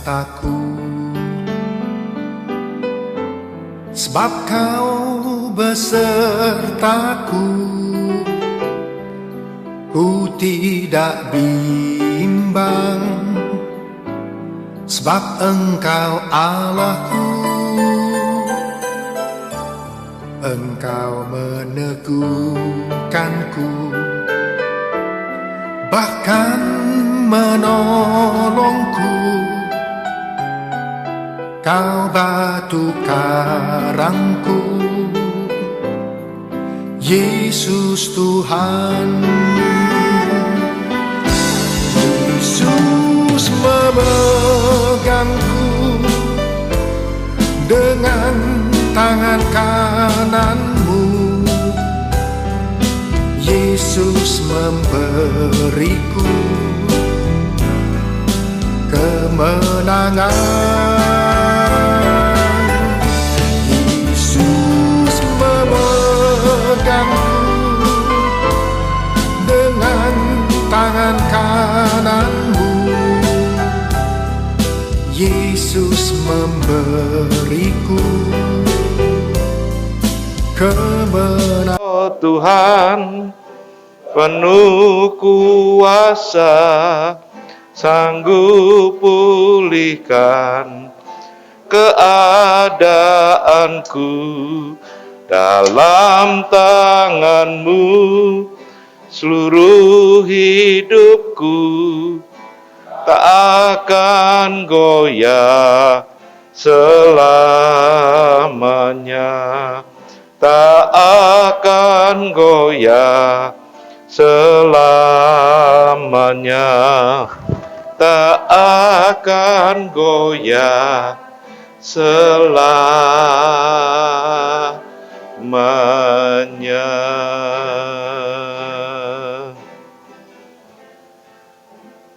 takut, sebab Kau besertaku. Ku tidak bimbang, sebab Engkau Allahku. Engkau meneguhkanku, bahkan menolongku. Kau batu karangku, Yesus Tuhan. Yesus memegangku dengan tangan kananmu. Yesus memberiku kemenangan. Yesus memegangku dengan tangan kananmu. Yesus memberiku kemenangan. Oh Tuhan, penuh kuasa, sanggup pulihkan keadaanku. Dalam tangan-Mu seluruh hidupku tak akan goyah selamanya, tak akan goyah selamanya, tak akan goyah selamanya.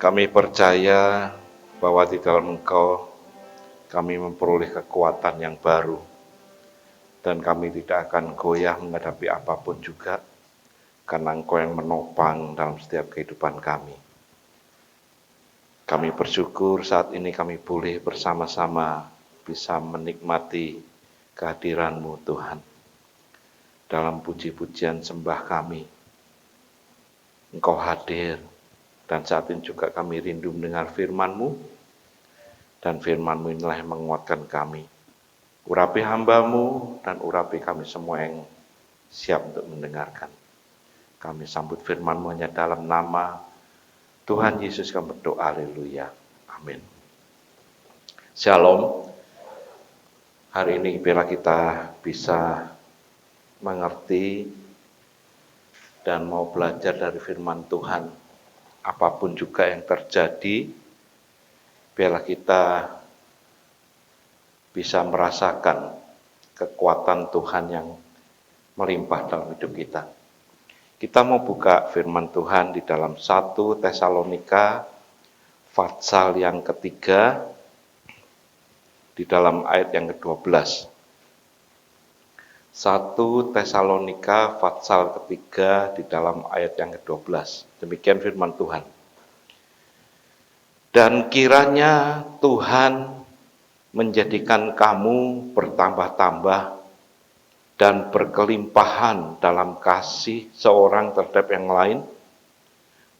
Kami percaya bahwa di dalam Engkau kami memperoleh kekuatan yang baru, dan kami tidak akan goyah menghadapi apapun juga, karena Engkau yang menopang dalam setiap kehidupan kami. Kami bersyukur saat ini kami boleh bersama-sama bisa menikmati kehadiran-Mu Tuhan. Dalam puji-pujian sembah kami, Engkau hadir, dan saat ini juga kami rindu mendengar firman-Mu, dan firman-Mu inilah yang menguatkan kami. Urapi hamba-Mu dan urapi kami semua yang siap untuk mendengarkan. Kami sambut firman-Mu hanya dalam nama Tuhan Yesus kami berdoa, haleluya, amin. Shalom. Hari ini bila kita bisa mengerti dan mau belajar dari firman Tuhan, apapun juga yang terjadi, biarlah kita bisa merasakan kekuatan Tuhan yang melimpah dalam hidup kita. Kita mau buka firman Tuhan di dalam 1 Tesalonika pasal yang ketiga, di dalam ayat yang ke-12. 1 Tesalonika pasal ketiga di dalam ayat yang ke-12. Demikian firman Tuhan. Dan kiranya Tuhan menjadikan kamu bertambah-tambah dan berkelimpahan dalam kasih seorang terhadap yang lain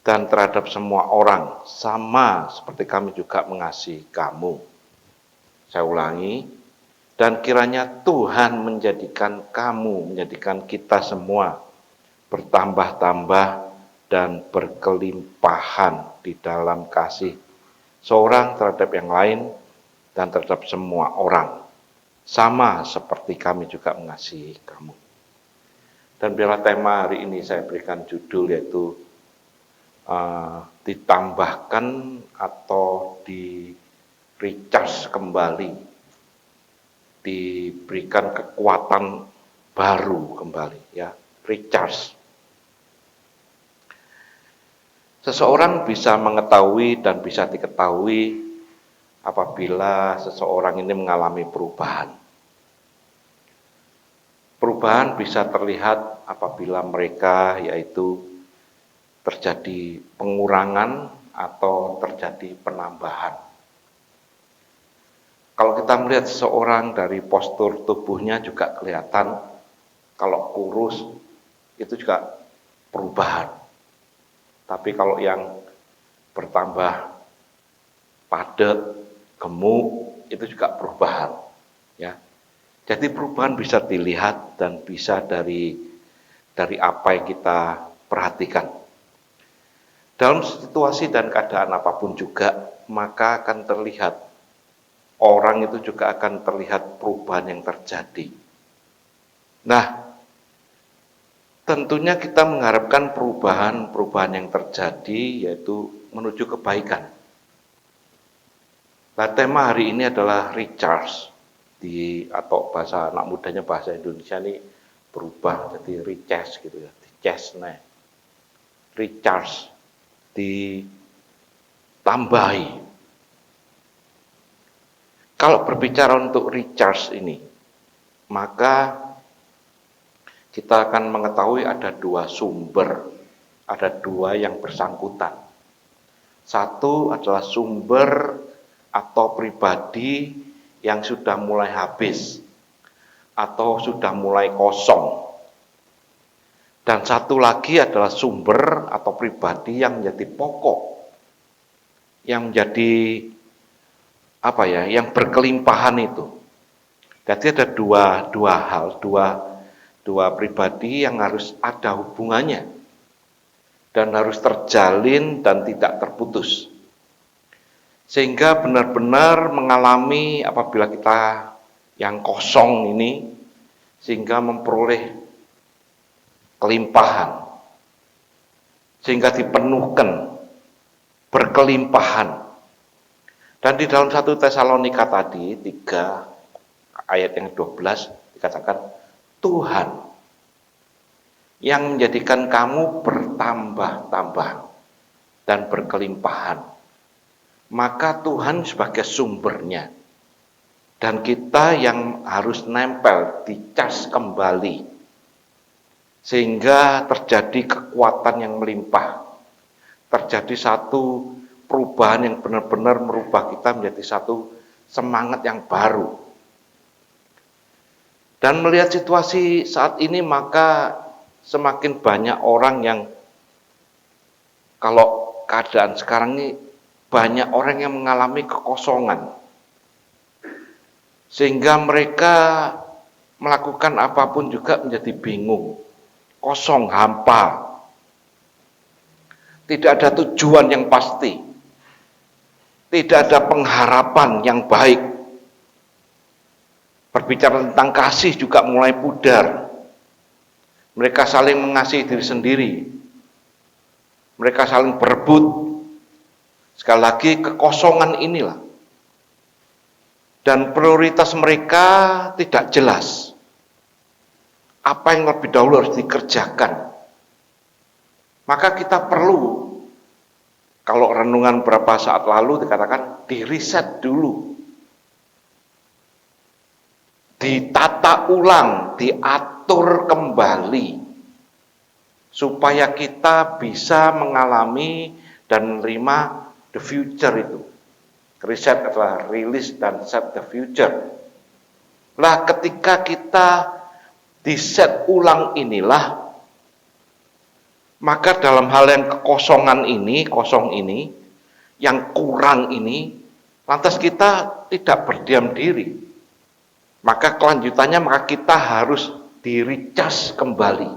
dan terhadap semua orang, sama seperti kami juga mengasihi kamu. Saya ulangi, dan kiranya Tuhan menjadikan kamu, menjadikan kita semua bertambah-tambah dan berkelimpahan di dalam kasih seorang terhadap yang lain dan terhadap semua orang, sama seperti kami juga mengasihi kamu. Dan bila tema hari ini saya berikan judul yaitu ditambahkan atau di recharge kembali, diberikan kekuatan baru kembali, ya, recharge. Seseorang bisa mengetahui dan bisa diketahui apabila seseorang ini mengalami perubahan. Perubahan bisa terlihat apabila mereka yaitu terjadi pengurangan atau terjadi penambahan. Kalau kita melihat seseorang dari postur tubuhnya juga kelihatan, kalau kurus itu juga perubahan. Tapi kalau yang bertambah padat, gemuk, itu juga perubahan. Ya. Jadi perubahan bisa dilihat dan bisa dari apa yang kita perhatikan. Dalam situasi dan keadaan apapun juga, maka akan terlihat, orang itu juga akan terlihat perubahan yang terjadi. Nah, tentunya kita mengharapkan perubahan yang terjadi, yaitu menuju kebaikan. Nah, tema hari ini adalah recharge, atau bahasa anak mudanya bahasa Indonesia ini berubah jadi recharge gitu ya, recharge, ditambahi. Kalau berbicara untuk recharge ini, maka kita akan mengetahui ada dua sumber, ada dua yang bersangkutan. Satu adalah sumber atau pribadi yang sudah mulai habis atau sudah mulai kosong. Dan satu lagi adalah sumber atau pribadi yang menjadi pokok, yang menjadi yang berkelimpahan itu. Jadi ada dua hal, dua pribadi yang harus ada hubungannya dan harus terjalin dan tidak terputus. Sehingga benar-benar mengalami apabila kita yang kosong ini, sehingga memperoleh kelimpahan, sehingga dipenuhkan berkelimpahan. Dan di dalam 1 Tesalonika tadi 3 ayat yang 12 dikatakan, Tuhan yang menjadikan kamu bertambah-tambah dan berkelimpahan. Maka Tuhan sebagai sumbernya, dan kita yang harus nempel, dicas kembali, sehingga terjadi kekuatan yang melimpah, terjadi satu perubahan yang benar-benar merubah kita menjadi satu semangat yang baru. Dan melihat situasi saat ini, maka semakin banyak orang yang, kalau keadaan sekarang ini, banyak orang yang mengalami kekosongan, sehingga mereka melakukan apapun juga menjadi bingung, kosong, hampa, tidak ada tujuan yang pasti, tidak ada pengharapan yang baik. Berbicara tentang kasih juga mulai pudar. Mereka saling mengasihi diri sendiri, mereka saling berebut. Sekali lagi, kekosongan inilah. Dan prioritas mereka tidak jelas. Apa yang lebih dahulu harus dikerjakan. Maka kita perlu, kalau renungan beberapa saat lalu dikatakan, di-reset dulu. Ditata ulang, diatur kembali. Supaya kita bisa mengalami dan menerima the future itu. Reset adalah release dan set the future. Lah, ketika kita di-set ulang inilah, maka dalam hal yang kekosongan ini, kosong ini, yang kurang ini, lantas kita tidak berdiam diri. Maka kelanjutannya, maka kita harus di-recharge kembali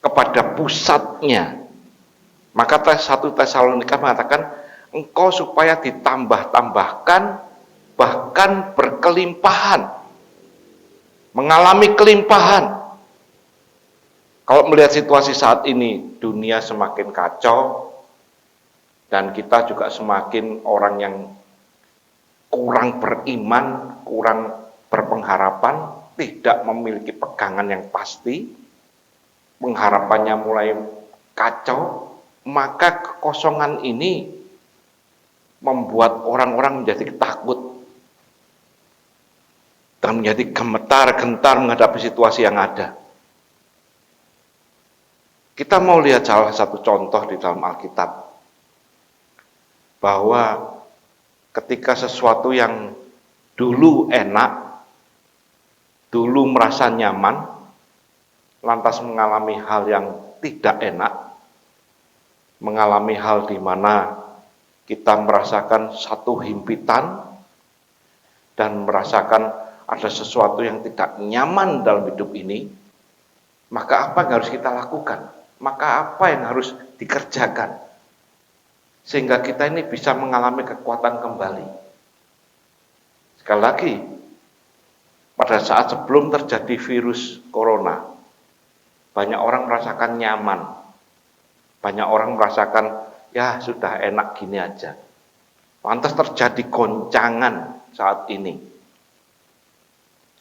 kepada pusatnya. Maka 1 Tesalonika mengatakan, engkau supaya ditambah-tambahkan, bahkan berkelimpahan, mengalami kelimpahan. Kalau melihat situasi saat ini, dunia semakin kacau, dan kita juga semakin orang yang kurang beriman, kurang berpengharapan, tidak memiliki pegangan yang pasti, pengharapannya mulai kacau, maka kekosongan ini membuat orang-orang menjadi takut dan menjadi gemetar-gentar menghadapi situasi yang ada. Kita mau lihat salah satu contoh di dalam Alkitab, bahwa ketika sesuatu yang dulu enak, dulu merasa nyaman, lantas mengalami hal yang tidak enak, mengalami hal di mana kita merasakan satu himpitan dan merasakan ada sesuatu yang tidak nyaman dalam hidup ini, maka apa yang harus kita lakukan? Maka apa yang harus dikerjakan? Sehingga kita ini bisa mengalami kekuatan kembali. Sekali lagi, pada saat sebelum terjadi virus corona, banyak orang merasakan nyaman. Banyak orang merasakan, ya sudah enak gini aja. Lantas terjadi goncangan saat ini.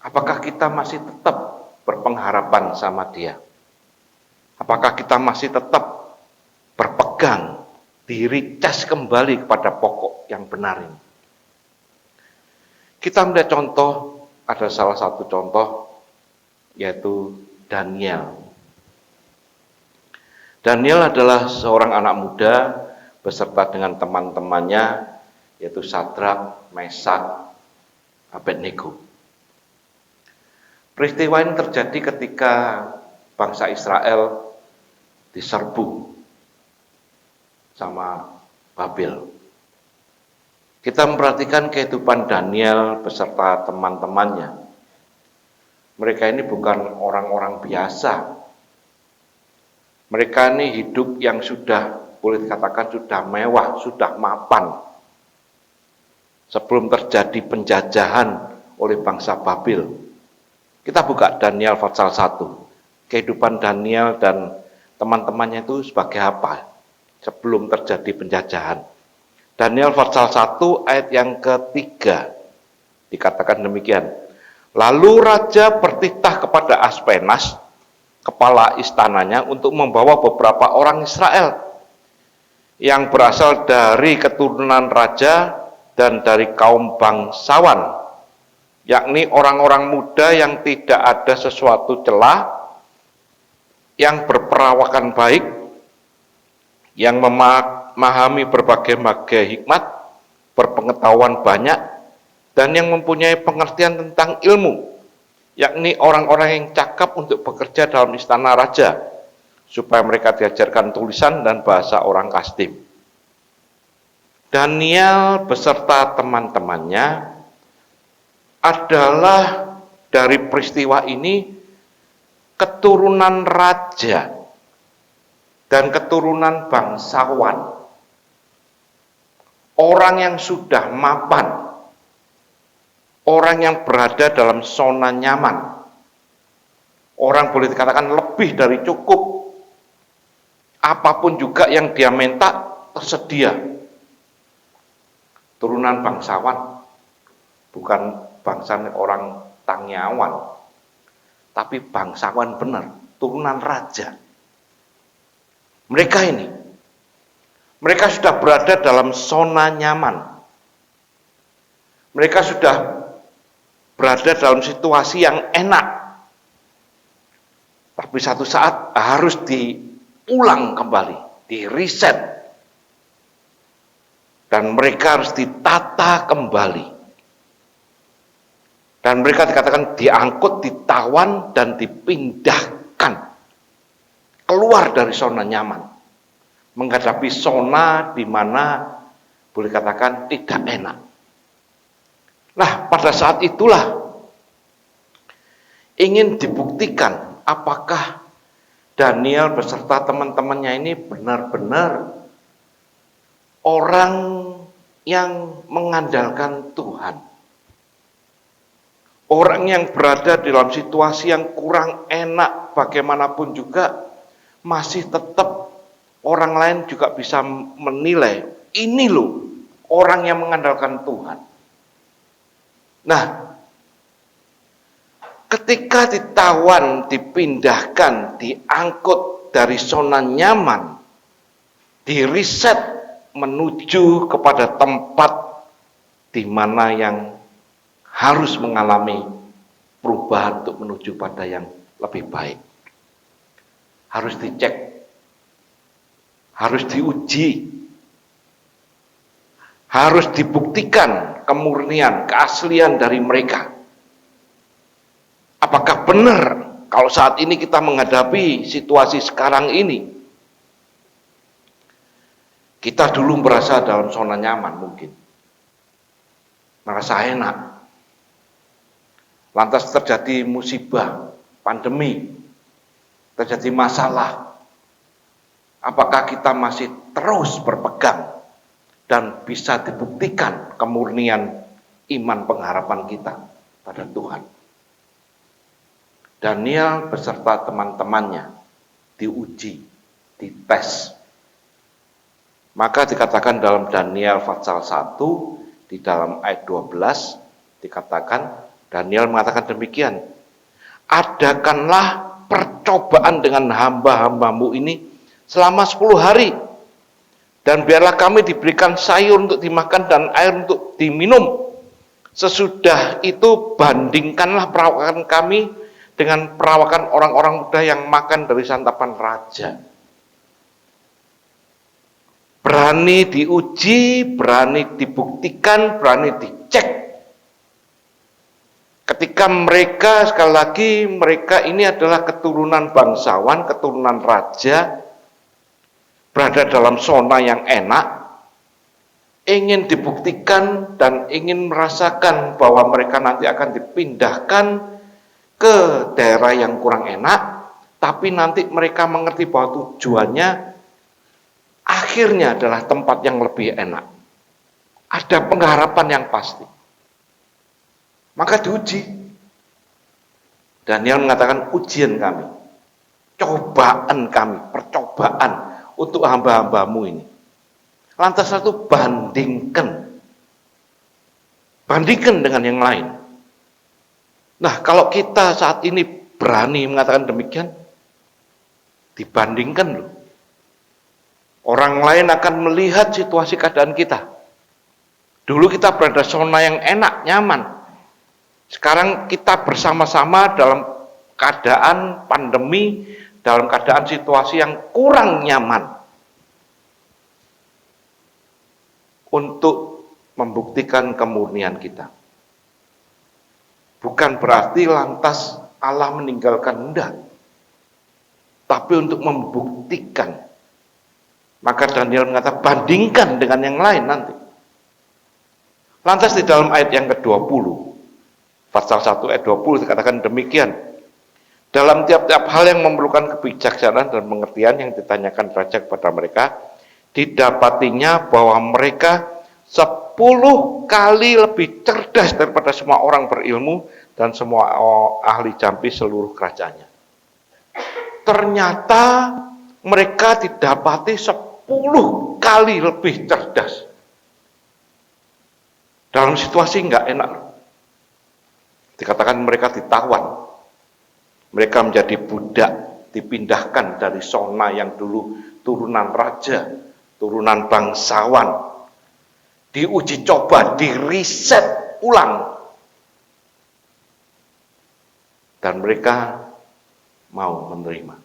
Apakah kita masih tetap berpengharapan sama Dia? Apakah kita masih tetap berpegang diri cas kembali kepada pokok yang benar ini? Kita melihat contoh, ada salah satu contoh, yaitu Daniel. Daniel adalah seorang anak muda beserta dengan teman-temannya, yaitu Sadrak, Mesak, Abednego. Peristiwa ini terjadi ketika bangsa Israel diserbu sama Babel. Kita memperhatikan kehidupan Daniel beserta teman-temannya. Mereka ini bukan orang-orang biasa. Mereka ini hidup yang sudah, boleh dikatakan sudah mewah, sudah mapan. Sebelum terjadi penjajahan oleh bangsa Babel. Kita buka Daniel pasal 1. Kehidupan Daniel dan teman-temannya itu sebagai apa? Sebelum terjadi penjajahan. Daniel pasal 1 ayat yang ketiga. Dikatakan demikian. Lalu raja bertitah kepada Aspenas, kepala istananya, untuk membawa beberapa orang Israel yang berasal dari keturunan raja dan dari kaum bangsawan, yakni orang-orang muda yang tidak ada sesuatu celah, yang berperawakan baik, yang memahami berbagai hikmat, berpengetahuan banyak, dan yang mempunyai pengertian tentang ilmu, yakni orang-orang yang cakap untuk bekerja dalam istana raja, supaya mereka diajarkan tulisan dan bahasa orang Kasdim. Daniel beserta teman-temannya adalah dari peristiwa ini keturunan raja dan keturunan bangsawan. Orang yang sudah mapan, orang yang berada dalam zona nyaman, orang boleh dikatakan lebih dari cukup, apapun juga yang dia minta tersedia. Turunan bangsawan, bukan bangsa orang tangyawan, tapi bangsawan benar, turunan raja. Mereka sudah berada dalam zona nyaman. Mereka sudah berada dalam situasi yang enak. Tapi satu saat harus diulang kembali, di-reset. Dan mereka harus ditata kembali. Dan mereka dikatakan diangkut, ditawan, dan dipindahkan keluar dari zona nyaman. Menghadapi zona di mana boleh katakan tidak enak. Nah, pada saat itulah ingin dibuktikan apakah Daniel beserta teman-temannya ini benar-benar orang yang mengandalkan Tuhan. Orang yang berada dalam situasi yang kurang enak bagaimanapun juga masih tetap orang lain juga bisa menilai, ini loh orang yang mengandalkan Tuhan. Nah, ketika ditawan, dipindahkan, diangkut dari zona nyaman, diriset menuju kepada tempat di mana yang harus mengalami perubahan untuk menuju pada yang lebih baik. Harus dicek, harus diuji, Harus dibuktikan kemurnian, keaslian dari mereka. Apakah benar kalau saat ini kita menghadapi situasi sekarang ini? Kita dulu merasa dalam zona nyaman mungkin. Merasa enak. Lantas terjadi musibah, pandemi, terjadi masalah. Apakah kita masih terus berpegang dan bisa dibuktikan kemurnian iman pengharapan kita pada Tuhan? Daniel beserta teman-temannya diuji, dites. Maka dikatakan dalam Daniel pasal 1 di dalam ayat 12 dikatakan, Daniel mengatakan demikian, adakanlah percobaan dengan hamba-hambamu ini selama 10 hari, dan biarlah kami diberikan sayur untuk dimakan dan air untuk diminum. Sesudah itu bandingkanlah perawakan kami dengan perawakan orang-orang muda yang makan dari santapan raja. Berani diuji, berani dibuktikan, berani dicek. Ketika mereka, sekali lagi, mereka ini adalah keturunan bangsawan, keturunan raja, berada dalam zona yang enak, ingin dibuktikan dan ingin merasakan bahwa mereka nanti akan dipindahkan ke daerah yang kurang enak, tapi nanti mereka mengerti bahwa tujuannya akhirnya adalah tempat yang lebih enak. Ada pengharapan yang pasti. Maka diuji. Daniel mengatakan ujian kami, cobaan kami, percobaan untuk hamba-hambamu ini. Lantas satu bandingkan dengan yang lain. Nah, kalau kita saat ini berani mengatakan demikian, dibandingkan loh. Orang lain akan melihat situasi keadaan kita. Dulu kita berada zona yang enak, nyaman. Sekarang kita bersama-sama dalam keadaan pandemi, dalam keadaan situasi yang kurang nyaman. Untuk membuktikan kemurnian kita. Bukan berarti lantas Allah meninggalkan, enggak. Tapi untuk membuktikan. Maka Daniel mengatakan bandingkan dengan yang lain nanti. Lantas di dalam ayat yang ke-20, pasal 1 ayat 20 dikatakan demikian. Dalam tiap-tiap hal yang memerlukan kebijaksanaan dan pengertian yang ditanyakan raja kepada mereka, didapatinya bahwa mereka 10 kali lebih cerdas daripada semua orang berilmu dan semua ahli jampi seluruh kerajaannya. Ternyata mereka didapati 10 kali lebih cerdas. Dalam situasi enggak enak. Dikatakan mereka ditawan. Mereka menjadi budak, dipindahkan dari zona yang dulu turunan raja, turunan bangsawan. Diuji coba, diriset ulang. Dan mereka mau menerima.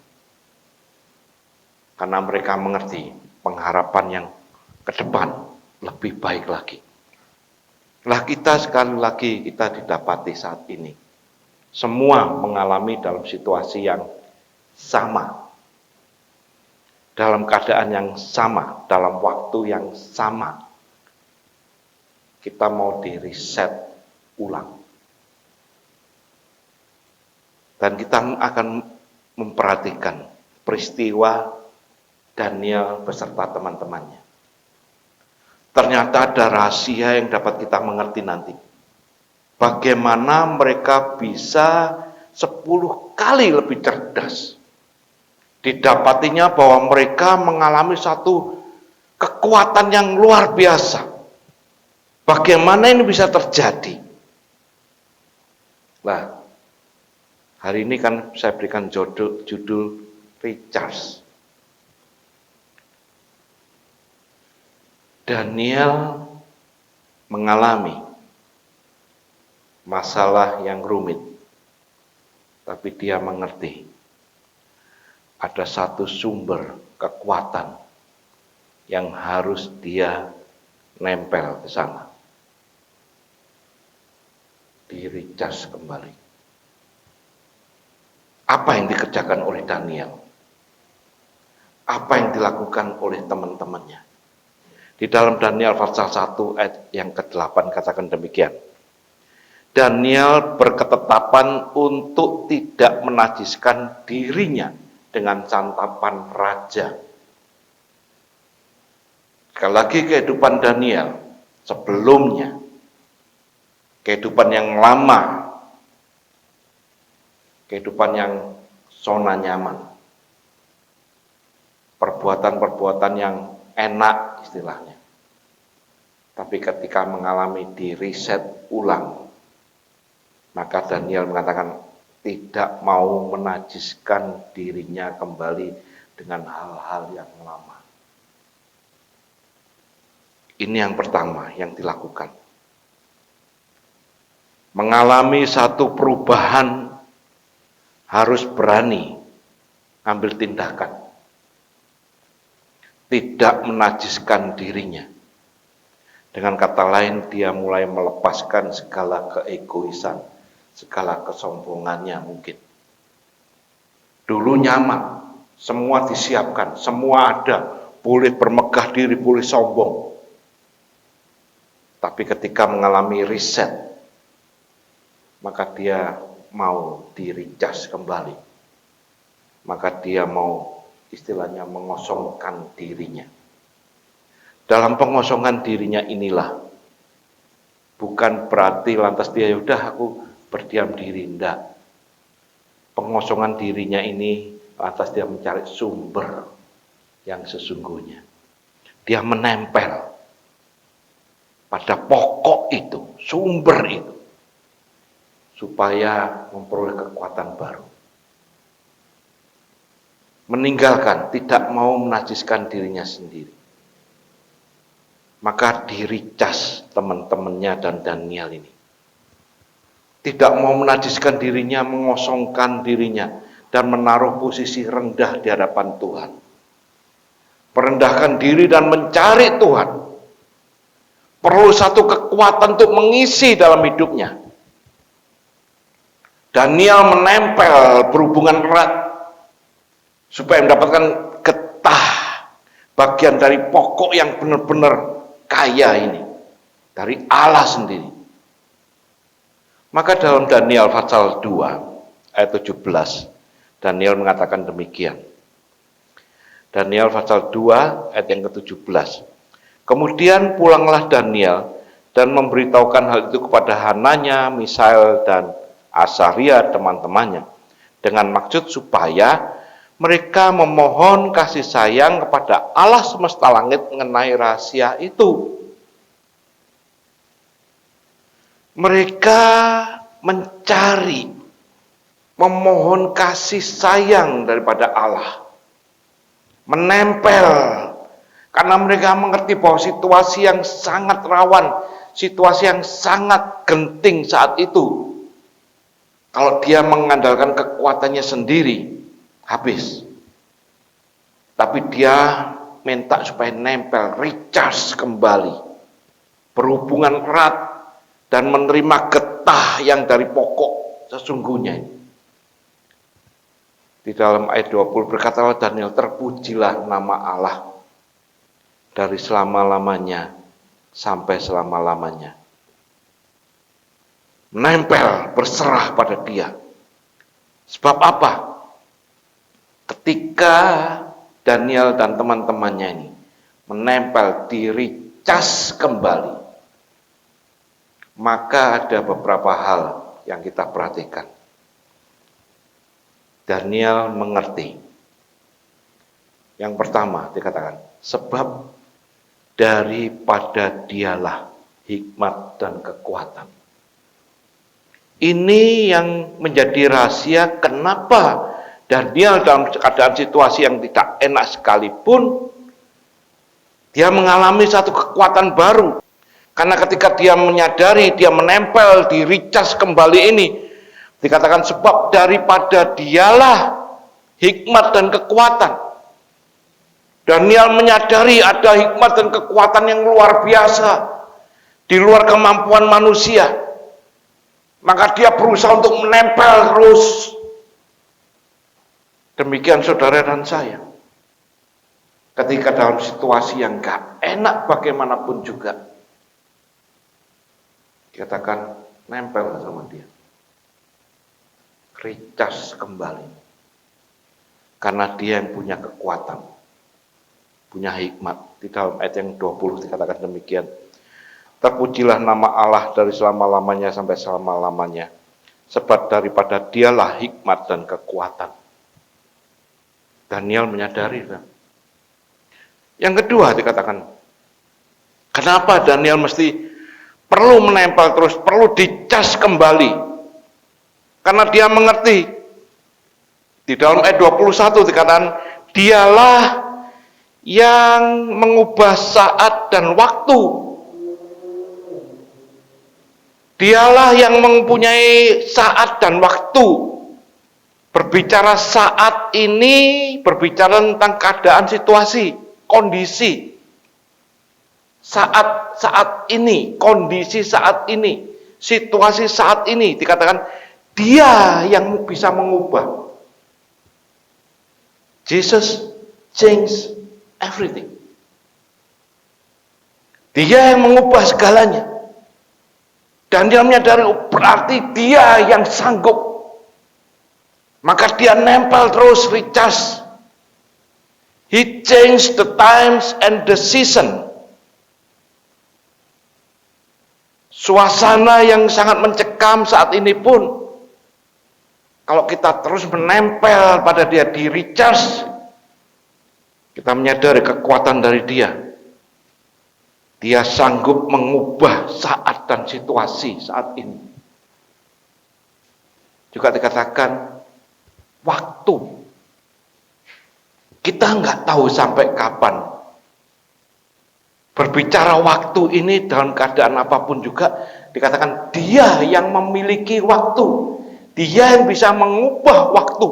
Karena mereka mengerti pengharapan yang ke depan lebih baik lagi. Lah kita sekali lagi kita didapati saat ini. Semua mengalami dalam situasi yang sama. Dalam keadaan yang sama, dalam waktu yang sama. Kita mau diriset ulang. Dan kita akan memperhatikan peristiwa Daniel beserta teman-temannya. Ternyata ada rahasia yang dapat kita mengerti nanti. Bagaimana mereka bisa 10 kali lebih cerdas. Didapatinya bahwa mereka mengalami satu kekuatan yang luar biasa. Bagaimana ini bisa terjadi? Nah, hari ini kan saya berikan judul Recharge. Daniel mengalami masalah yang rumit, tapi dia mengerti ada satu sumber kekuatan yang harus dia nempel ke sana. Diricas kembali. Apa yang dikerjakan oleh Daniel? Apa yang dilakukan oleh teman-temannya? Di dalam Daniel pasal 1 ayat yang ke-8 katakan demikian. Daniel berketetapan untuk tidak menajiskan dirinya dengan santapan raja. Sekali lagi kehidupan Daniel sebelumnya, kehidupan yang lama, kehidupan yang zona nyaman, perbuatan-perbuatan yang enak istilahnya. Tapi ketika mengalami di reset ulang, maka Daniel mengatakan tidak mau menajiskan dirinya kembali dengan hal-hal yang lama. Ini yang pertama yang dilakukan. Mengalami satu perubahan harus berani ambil tindakan. Tidak menajiskan dirinya. Dengan kata lain, dia mulai melepaskan segala keegoisan, segala kesombongannya mungkin. Dulu nyaman, semua disiapkan, semua ada, boleh bermegah diri, boleh sombong. Tapi ketika mengalami riset, maka dia mau diricas kembali. Maka dia mau istilahnya mengosongkan dirinya. Dalam pengosongan dirinya inilah, bukan berarti lantas dia udah aku berdiam diri, enggak. Pengosongan dirinya ini lantas dia mencari sumber yang sesungguhnya. Dia menempel pada pokok itu, sumber itu, supaya memperoleh kekuatan baru. Meninggalkan, tidak mau menajiskan dirinya sendiri. Maka diricas teman-temannya dan Daniel ini. Tidak mau menajiskan dirinya, mengosongkan dirinya, dan menaruh posisi rendah di hadapan Tuhan. Merendahkan diri dan mencari Tuhan. Perlu satu kekuatan untuk mengisi dalam hidupnya. Daniel menempel berhubungan erat supaya mendapatkan getah bagian dari pokok yang benar-benar kaya ini dari Allah sendiri. Maka dalam Daniel pasal 2 ayat 17 Daniel mengatakan demikian. Daniel pasal 2 ayat yang ke-17. Kemudian pulanglah Daniel dan memberitahukan hal itu kepada Hananya, Misael dan Asaria teman-temannya dengan maksud supaya mereka memohon kasih sayang kepada Allah semesta langit mengenai rahasia itu. Mereka mencari, memohon kasih sayang daripada Allah. Menempel, karena mereka mengerti bahwa situasi yang sangat rawan, situasi yang sangat genting saat itu. Kalau dia mengandalkan kekuatannya sendiri, habis. Tapi dia minta supaya nempel, recharge kembali, berhubungan erat dan menerima getah yang dari pokok sesungguhnya. Di dalam ayat 20 berkatalah Daniel, terpujilah nama Allah dari selama-lamanya sampai selama-lamanya. Nempel, berserah pada dia. Sebab apa? Ketika Daniel dan teman-temannya ini menempel, diricas kembali, maka ada beberapa hal yang kita perhatikan. Daniel mengerti. Yang pertama dikatakan, sebab daripada dialah hikmat dan kekuatan. Ini yang menjadi rahasia kenapa Daniel dalam keadaan situasi yang tidak enak sekalipun, dia mengalami satu kekuatan baru. Karena ketika dia menyadari, dia menempel, diricas kembali ini, dikatakan sebab daripada dialah hikmat dan kekuatan. Daniel menyadari ada hikmat dan kekuatan yang luar biasa di luar kemampuan manusia. Maka dia berusaha untuk menempel terus. Demikian saudara dan saya. Ketika dalam situasi yang gak enak bagaimanapun juga, dikatakan nempel sama dia. Recharge kembali. Karena dia yang punya kekuatan, punya hikmat. Di dalam ayat yang 20 dikatakan demikian. Terpujilah nama Allah dari selama-lamanya sampai selama-lamanya. Sebab daripada dialah hikmat dan kekuatan. Daniel menyadari. Yang kedua dikatakan, kenapa Daniel mesti perlu menempel terus, perlu dicas kembali? Karena dia mengerti. Di dalam ayat 21 dikatakan, dialah yang mengubah saat dan waktu. Dialah yang mempunyai saat dan waktu. Berbicara saat ini, berbicara tentang keadaan situasi, kondisi. Saat ini, kondisi saat ini, situasi saat ini. Dikatakan, dia yang bisa mengubah. Jesus changed everything. Dia yang mengubah segalanya. Dan dia menyadari berarti dia yang sanggup. Maka dia nempel terus, recharge. He changed the times and the season. Suasana yang sangat mencekam saat ini pun, kalau kita terus menempel pada dia, di recharge, kita menyadari kekuatan dari dia. Dia sanggup mengubah saat dan situasi saat ini. Juga dikatakan waktu. Kita nggak tahu sampai kapan. Berbicara waktu ini dalam keadaan apapun juga, dikatakan dia yang memiliki waktu. Dia yang bisa mengubah waktu.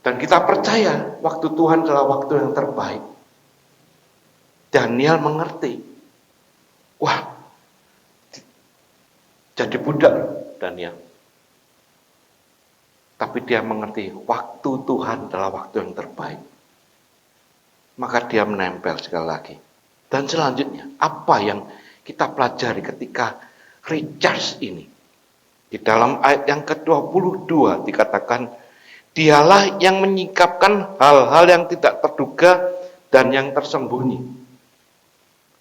Dan kita percaya waktu Tuhan adalah waktu yang terbaik. Daniel mengerti. Wah, jadi budak Daniel. Tapi dia mengerti waktu Tuhan adalah waktu yang terbaik. Maka dia menempel sekali lagi. Dan selanjutnya, apa yang kita pelajari ketika recharge ini? Di dalam ayat yang ke-22 dikatakan, dialah yang menyingkapkan hal-hal yang tidak terduga dan yang tersembunyi.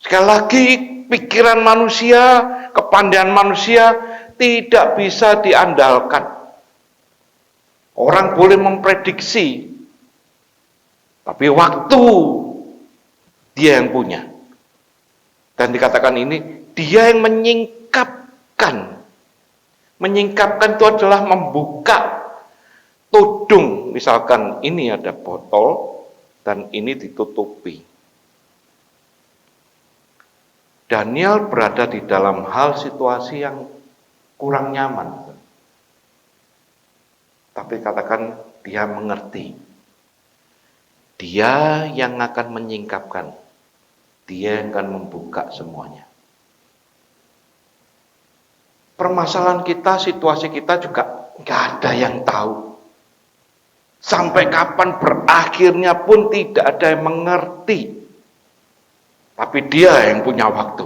Sekali lagi, pikiran manusia, kepandaian manusia tidak bisa diandalkan. Orang boleh memprediksi, tapi waktu dia yang punya. Dan dikatakan ini, dia yang menyingkapkan. Menyingkapkan itu adalah membuka tudung. Misalkan ini ada botol, dan ini ditutupi. Daniel berada di dalam hal situasi yang kurang nyaman. Tapi katakan dia mengerti. Dia yang akan menyingkapkan. Dia yang akan membuka semuanya. Permasalahan kita, situasi kita juga nggak ada yang tahu. Sampai kapan berakhirnya pun tidak ada yang mengerti. Tapi dia yang punya waktu.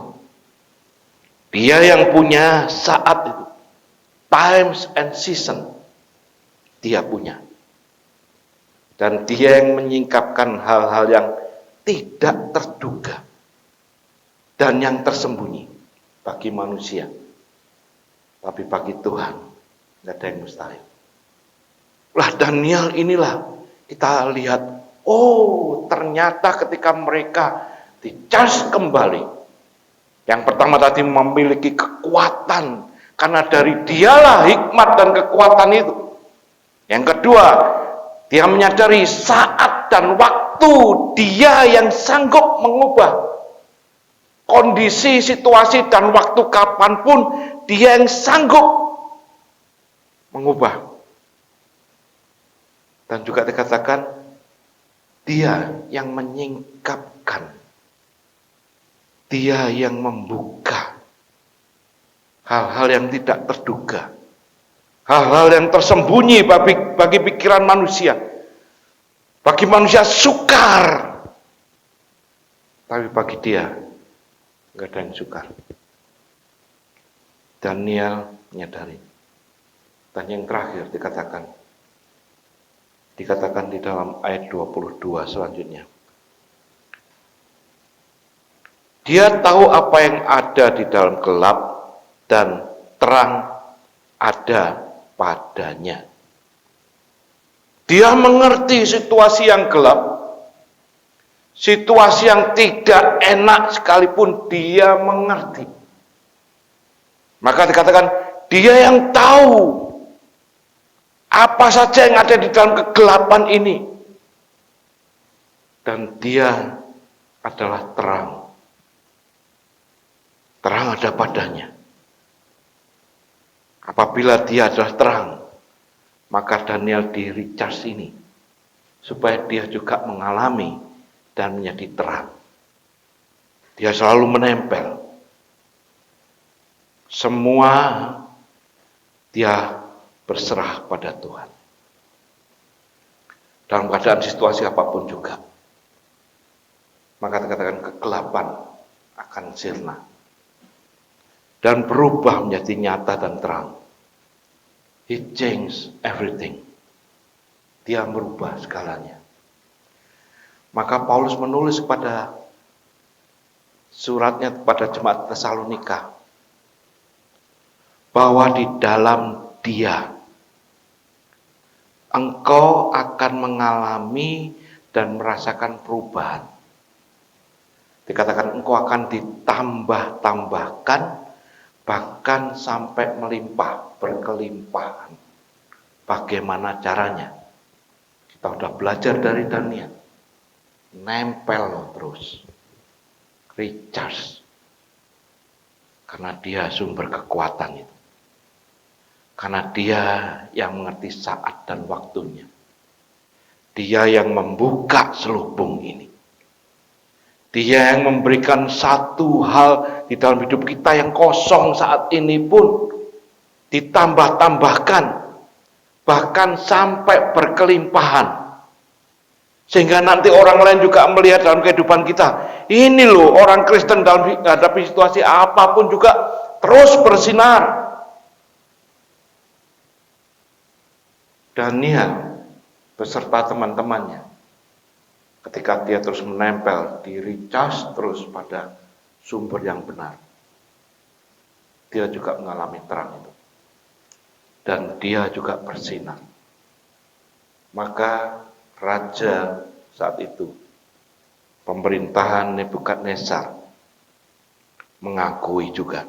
Dia yang punya saat itu. Times and season. Dia punya. Dan dia yang menyingkapkan hal-hal yang tidak terduga. Dan yang tersembunyi. Bagi manusia. Tapi bagi Tuhan, tidak ada yang mustahil. Lah Daniel inilah kita lihat. Oh, ternyata ketika mereka dicas kembali. Yang pertama tadi memiliki kekuatan. Karena dari dialah hikmat dan kekuatan itu. Yang kedua, dia menyadari saat dan waktu dia yang sanggup mengubah. Kondisi, situasi, dan waktu kapanpun dia yang sanggup mengubah. Dan juga dikatakan, Dia yang menyingkapkan, Dia yang membuka hal-hal yang tidak terduga, hal-hal yang tersembunyi bagi pikiran manusia. Bagi manusia sukar, tapi bagi Dia nggak ada yang sukar. Daniel menyadari. Dan yang terakhir dikatakan di dalam ayat 22 selanjutnya. Dia tahu apa yang ada di dalam gelap dan terang ada padanya. Dia mengerti situasi yang gelap, situasi yang tidak enak sekalipun dia mengerti. Maka dikatakan dia yang tahu apa saja yang ada di dalam kegelapan ini. Dan dia adalah terang. Terang ada padanya. Apabila dia adalah terang, maka Daniel di-recharge ini, supaya dia juga mengalami dan menjadi terang. Dia selalu menempel. Semua dia berserah pada Tuhan. Dalam keadaan situasi apapun juga. Maka dikatakan kegelapan akan sirna. Dan berubah menjadi nyata dan terang. He changed everything. Dia merubah segalanya. Maka Paulus menulis pada suratnya kepada jemaat Tesalonika bahwa di dalam Dia engkau akan mengalami dan merasakan perubahan. Dikatakan engkau akan ditambah-tambahkan, bahkan sampai melimpah, berkelimpahan. Bagaimana caranya? Kita sudah belajar dari Daniel. Nempel terus. Recharge. Karena dia sumber kekuatan itu. Karena dia yang mengerti saat dan waktunya. Dia yang membuka selubung ini. Dia yang memberikan satu hal di dalam hidup kita yang kosong saat ini pun ditambah-tambahkan, bahkan sampai berkelimpahan. Sehingga nanti orang lain juga melihat dalam kehidupan kita, ini loh orang Kristen dalam menghadapi situasi apapun juga terus bersinar. Daniel beserta teman-temannya, ketika dia terus menempel, di-recharge terus pada sumber yang benar, dia juga mengalami terang itu. Dan dia juga bersinar. Maka raja saat itu, pemerintahan Nebukadnezar, mengakui juga.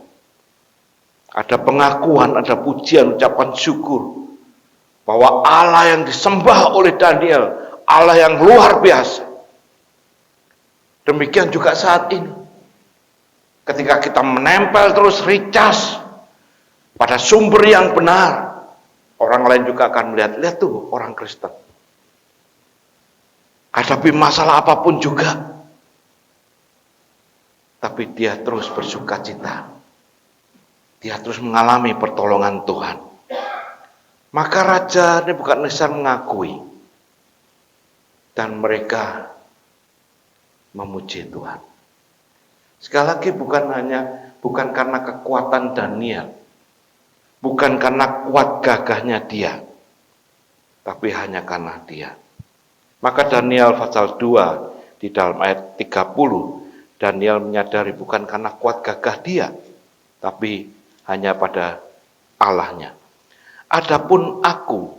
Ada pengakuan, ada pujian, ucapan syukur, bahwa Allah yang disembah oleh Daniel, Allah yang luar biasa. Demikian juga saat ini. Ketika kita menempel terus recharge pada sumber yang benar, orang lain juga akan melihat, lihat tuh orang Kristen. Hadapi masalah apapun juga. Tapi dia terus bersuka cita. Dia terus mengalami pertolongan Tuhan. Maka Raja Nebukadnezar mengakui. Dan mereka memuji Tuhan. Sekali lagi bukan karena kekuatan Daniel. Bukan karena kuat gagahnya dia. Tapi hanya karena dia. Maka Daniel pasal 2 di dalam ayat 30. Daniel menyadari bukan karena kuat gagah dia. Tapi hanya pada Allahnya. Adapun aku,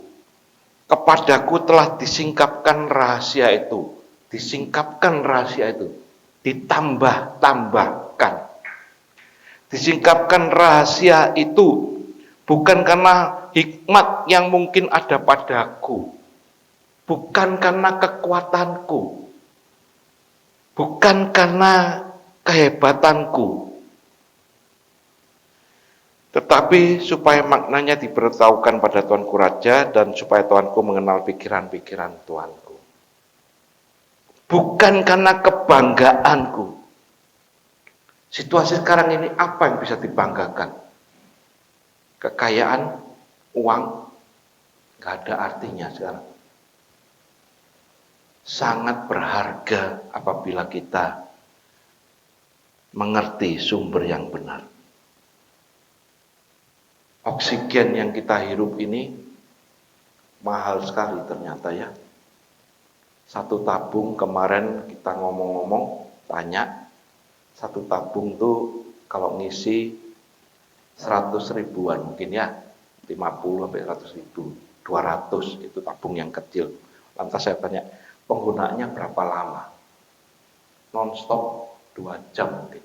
kepadaku telah disingkapkan rahasia itu. Disingkapkan rahasia itu. Ditambah-tambahkan. Disingkapkan rahasia itu. Bukan karena hikmat yang mungkin ada padaku. Bukan karena kekuatanku. Bukan karena kehebatanku. Tetapi supaya maknanya diberitahukan pada Tuanku Raja dan supaya Tuanku mengenal pikiran-pikiran Tuanku. bukan karena kebanggaanku. Situasi sekarang ini apa yang bisa dibanggakan? Kekayaan, uang, gak ada artinya sekarang. Sangat berharga apabila kita mengerti sumber yang benar. Oksigen yang kita hirup ini mahal sekali ternyata ya. Satu tabung kemarin kita ngomong-ngomong, tanya, satu tabung tuh kalau ngisi 100 ribuan mungkin ya, 50 sampai 100 ribu, 200 itu tabung yang kecil. Lantas saya tanya, penggunaannya berapa lama? Non-stop 2 jam mungkin,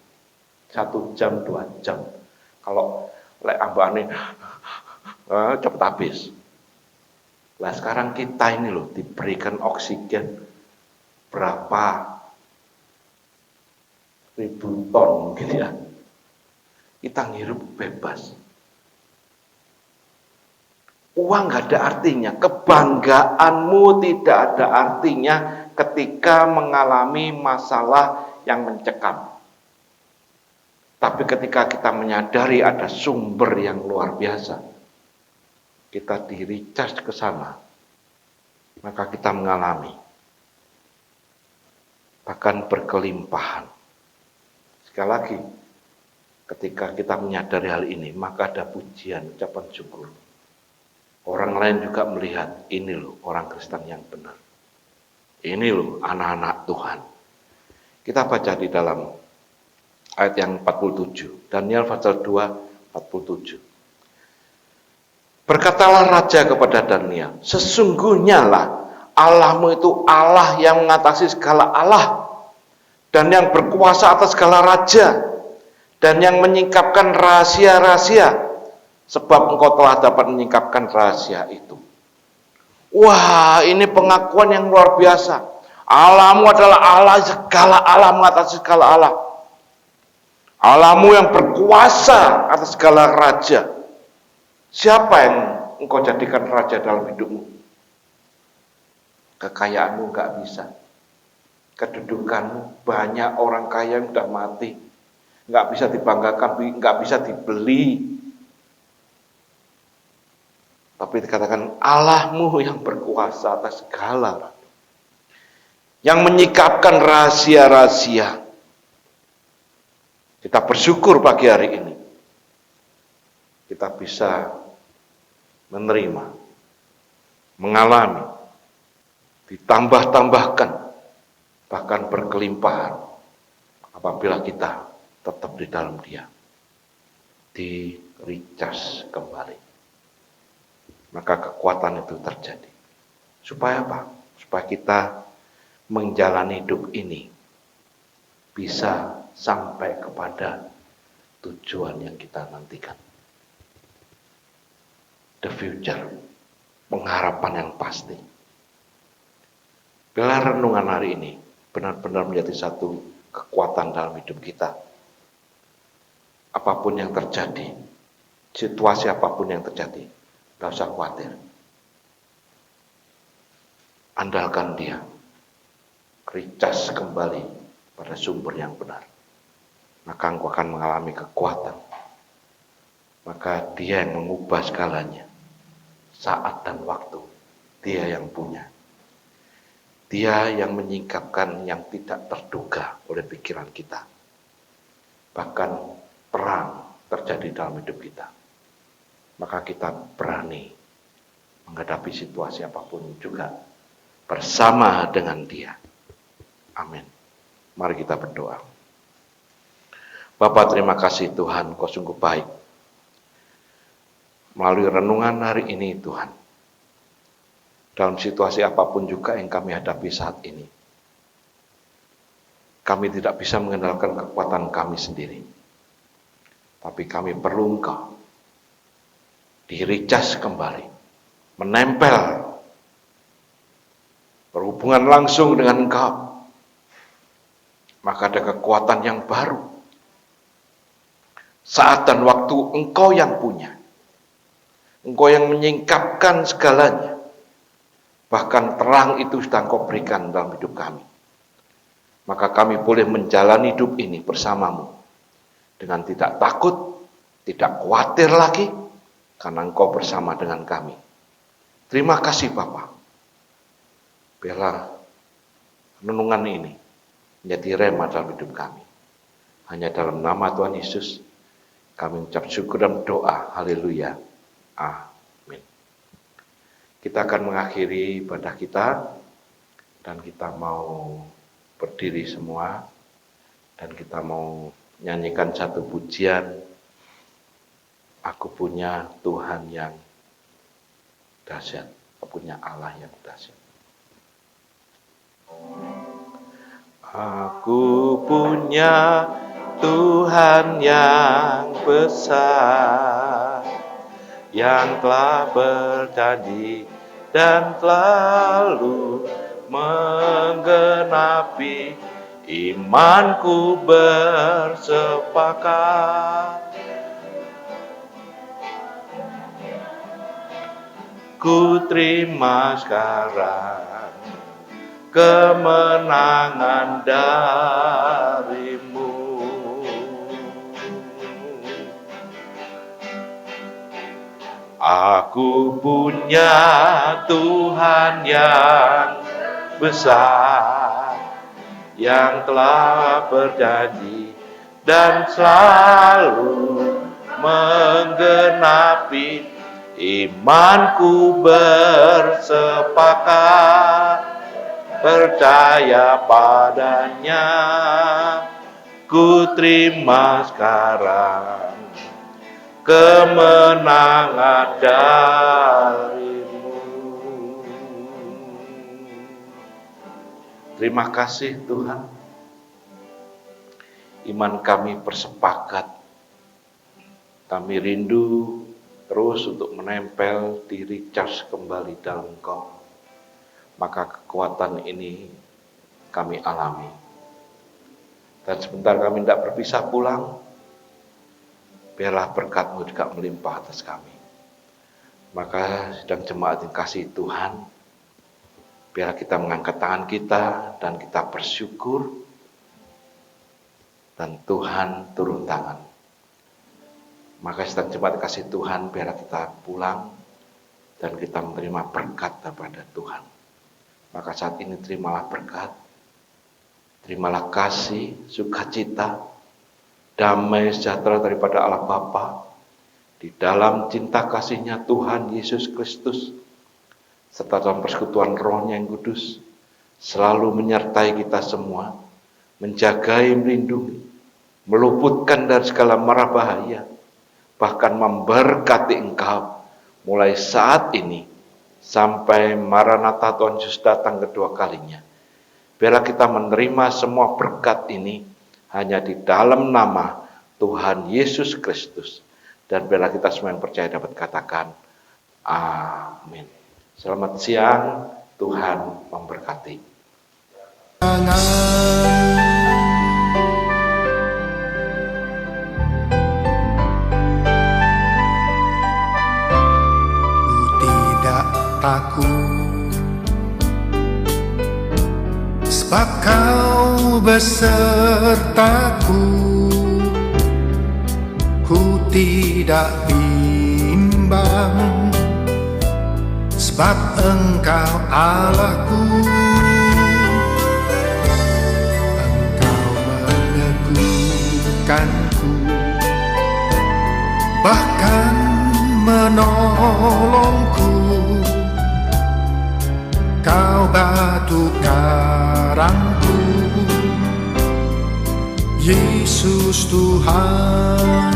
1 jam 2 jam. Kalau lek ambane cepet habis. Nah sekarang kita ini loh diberikan oksigen berapa ribu ton mungkin ya. Kita ngirup bebas. Uang gak ada artinya, kebanggaanmu tidak ada artinya ketika mengalami masalah yang mencekam. Tapi ketika kita menyadari ada sumber yang luar biasa, kita di-recharge ke sana, maka kita mengalami bahkan berkelimpahan. Sekali lagi, ketika kita menyadari hal ini, maka ada pujian, ucapan syukur. Orang lain juga melihat, ini loh orang Kristen yang benar. Ini loh anak-anak Tuhan. Kita baca di dalam ayat yang 47, Daniel pasal 2, 47. Berkatalah raja kepada Daniel, sesungguhnya lah Allahmu itu Allah yang mengatasi segala Allah, dan yang berkuasa atas segala raja, dan yang menyingkapkan rahasia-rahasia, sebab engkau telah dapat menyingkapkan rahasia itu. Wah, ini pengakuan yang luar biasa. Allahmu adalah Allah segala Allah, mengatasi segala Allah. Allahmu yang berkuasa atas segala raja. Siapa yang engkau jadikan raja dalam hidupmu? Kekayaanmu gak bisa. Kedudukanmu, banyak orang kaya yang sudah mati. Gak bisa dibanggakan, gak bisa dibeli. Tapi dikatakan Allahmu yang berkuasa atas segala, yang menyikapkan rahasia-rahasia. Kita bersyukur pagi hari ini. Kita bisa menerima, mengalami, ditambah-tambahkan, bahkan berkelimpahan apabila kita tetap di dalam Dia. Di-recharge kembali. Maka kekuatan itu terjadi. Supaya apa? Supaya kita menjalani hidup ini bisa sampai kepada tujuan yang kita nantikan. The future, pengharapan yang pasti. Bila renungan hari ini benar-benar menjadi satu kekuatan dalam hidup kita. Apapun yang terjadi, situasi apapun yang terjadi, gak usah khawatir. Andalkan Dia. Recharge kembali pada sumber yang benar. Maka engkau akan mengalami kekuatan. Maka Dia yang mengubah segalanya. Saat dan waktu, Dia yang punya. Dia yang menyingkapkan yang tidak terduga oleh pikiran kita. Bahkan perang terjadi dalam hidup kita. Maka kita berani menghadapi situasi apapun juga bersama dengan Dia. Amin. Mari kita berdoa. Bapa, terima kasih Tuhan, Kau sungguh baik. Melalui renungan hari ini Tuhan, dalam situasi apapun juga yang kami hadapi saat ini, kami tidak bisa mengandalkan kekuatan kami sendiri. Tapi kami perlu Engkau. Di-recharge kembali, menempel, berhubungan langsung dengan Engkau, maka ada kekuatan yang baru. Saat dan waktu Engkau yang punya, Engkau yang menyingkapkan segalanya, bahkan terang itu sudah Engkau berikan dalam hidup kami. maka kami boleh menjalani hidup ini bersamamu dengan tidak takut, tidak khawatir lagi, karena Engkau bersama dengan kami. Terima kasih Bapa. Biarlah renungan ini menjadi rema dalam hidup kami. Hanya dalam nama Tuhan Yesus kami ucap syukur dan doa. Haleluya. Amin. Kita akan mengakhiri ibadah kita dan kita mau berdiri semua dan kita mau nyanyikan satu pujian. Aku punya Tuhan yang dahsyat. Aku punya Allah yang dahsyat. Aku punya Tuhan yang besar, yang telah berjanji dan selalu menggenapi imanku bersepakat. Ku terima sekarang kemenangan darimu. Aku punya Tuhan yang besar, yang telah berjanji dan selalu menggenapi imanku bersepakat. Percaya padanya, ku terima sekarang kemenangan darimu. Terima kasih Tuhan. Iman kami bersepakat. Kami rindu terus untuk menempel diri charge kembali dalam Engkau. Maka kekuatan ini kami alami. Dan sebentar kami tidak berpisah pulang, biarlah berkat-Mu juga melimpah atas kami. Maka sedang jemaat yang kasih Tuhan, biarlah kita mengangkat tangan kita dan kita bersyukur, dan Tuhan turun tangan. Maka sedang jemaat kasih Tuhan, biarlah kita pulang dan kita menerima berkat daripada Tuhan. Maka saat ini terimalah berkat, terimalah kasih, sukacita, damai sejahtera daripada Allah Bapa di dalam cinta kasih-Nya Tuhan Yesus Kristus, serta dalam persekutuan Roh-Nya yang kudus, selalu menyertai kita semua, menjagai, melindungi, meluputkan dari segala mara bahaya, bahkan memberkati engkau mulai saat ini sampai Maranatha Tuhan Yesus datang kedua kalinya. Biarlah kita menerima semua berkat ini hanya di dalam nama Tuhan Yesus Kristus. Dan biarlah kita semua yang percaya dapat katakan amin. Selamat siang, Tuhan memberkati. Takut, sebab Kau besertaku. Ku tidak bimbang, sebab Engkau Allahku. Engkau meneguhkanku, bahkan menolongku. Kau batu karangku, Yesus Tuhan.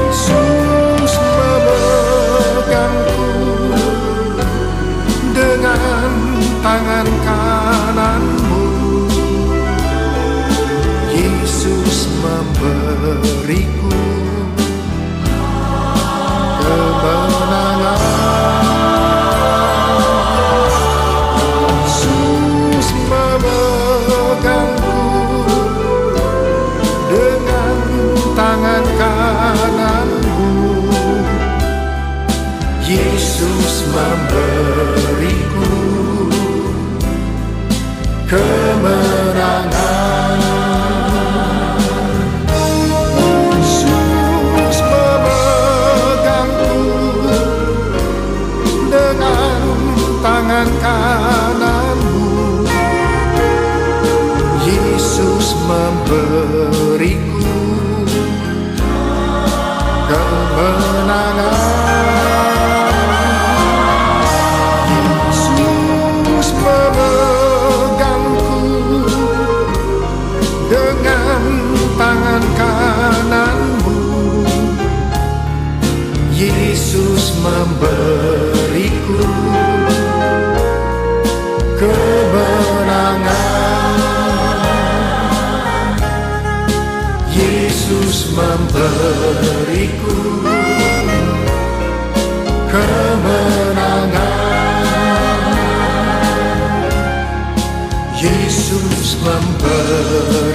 Yesus memegangku dengan tangan kananmu. Yesus memberiku kemenangan. Yesus memberiku memberiku kemenangan. Yesus memegangku dengan tangan kananmu. Yesus memberiku kemenangan. Yesus memberiku kemenangan. Yesus memberiku